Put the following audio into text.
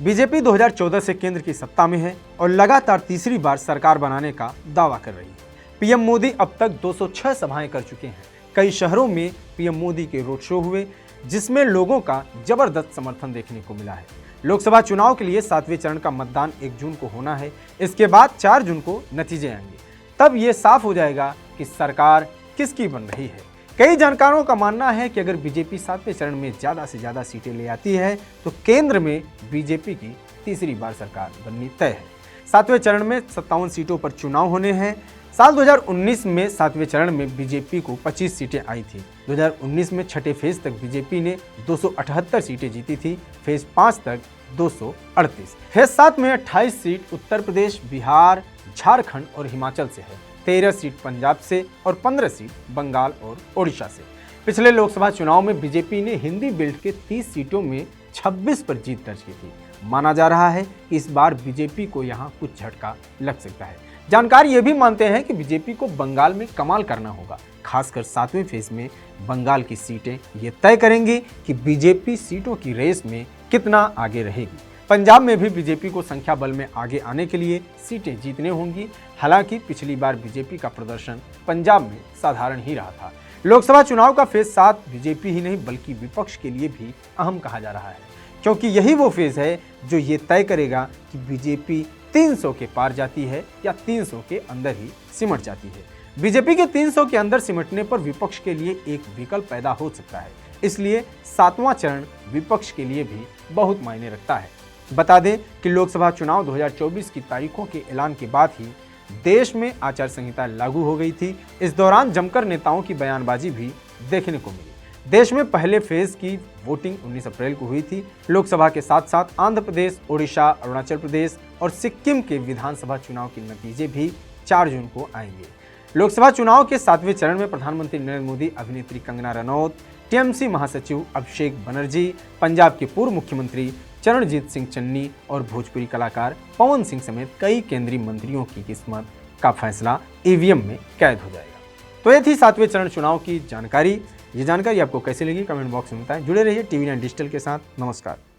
BJP 2014 से केंद्र की सत्ता में है और लगातार तीसरी बार सरकार बनाने का दावा कर रही है। पीएम मोदी अब तक 206 सभाएं कर चुके हैं। कई शहरों में पीएम मोदी के रोड शो हुए, जिसमें लोगों का जबरदस्त समर्थन देखने को मिला है। लोकसभा चुनाव के लिए 7वें चरण का मतदान 1 जून को होना है। इसके बाद 4 जून को नतीजे आएंगे। तब ये साफ हो जाएगा कि सरकार किसकी बन रही है। कई जानकारों का मानना है कि अगर बीजेपी 7वें चरण में ज्यादा से ज्यादा सीटें ले आती है तो केंद्र में बीजेपी की तीसरी बार सरकार बननी तय है। 7वें चरण में 57 सीटों पर चुनाव होने हैं। साल 2019 में 7वें चरण में बीजेपी को 25 सीटें आई थी। 2019 में छठे फेज तक बीजेपी ने 278 सीटें जीती थी। फेज 5 तक 238। फेज 7 में 28 सीट उत्तर प्रदेश, बिहार, झारखंड और हिमाचल से है। 13 सीट पंजाब से और 15 सीट बंगाल और ओडिशा से। पिछले लोकसभा चुनाव में बीजेपी ने हिंदी बेल्ट के 30 सीटों में 26 पर जीत दर्ज की थी। माना जा रहा है कि इस बार बीजेपी को यहां कुछ झटका लग सकता है। जानकार ये भी मानते हैं कि बीजेपी को बंगाल में कमाल करना होगा। खासकर 7वें फेज में बंगाल की सीटें ये तय करेंगी कि बीजेपी सीटों की रेस में कितना आगे रहेगी। पंजाब में भी बीजेपी को संख्या बल में आगे आने के लिए सीटें जीतने होंगी। हालांकि पिछली बार बीजेपी का प्रदर्शन पंजाब में साधारण ही रहा था। लोकसभा चुनाव का फेज 7 बीजेपी ही नहीं बल्कि विपक्ष के लिए भी अहम कहा जा रहा है, क्योंकि यही वो फेज है जो ये तय करेगा कि बीजेपी 300 के पार जाती है या 300 के अंदर ही सिमट जाती है। बीजेपी के 300 के अंदर सिमटने पर विपक्ष के लिए एक विकल्प पैदा हो सकता है। इसलिए 7वां चरण विपक्ष के लिए भी बहुत मायने रखता है। बता दें कि लोकसभा चुनाव 2024 की तारीखों के ऐलान के बाद ही देश में आचार संहिता लागू हो गई थी। इस दौरान जमकर नेताओं की बयानबाजी भी देखने को मिली। देश में पहले फेज की वोटिंग 19 अप्रैल को हुई थी। लोकसभा के साथ साथ आंध्र प्रदेश, ओडिशा, अरुणाचल प्रदेश और सिक्किम के विधानसभा चुनाव के नतीजे भी 4 जून को आएंगे। लोकसभा चुनाव के 7वें चरण में प्रधानमंत्री नरेंद्र मोदी, अभिनेत्री कंगना रनौत, टीएमसी महासचिव अभिषेक बनर्जी, पंजाब के पूर्व मुख्यमंत्री चरणजीत सिंह चन्नी और भोजपुरी कलाकार पवन सिंह समेत कई केंद्रीय मंत्रियों की किस्मत का फैसला ईवीएम में कैद हो जाएगा। तो ये थी 7वें चरण चुनाव की जानकारी। ये जानकारी आपको कैसी लगी कमेंट बॉक्स में बताएं। जुड़े रहिए टीवी 9 डिजिटल के साथ। नमस्कार।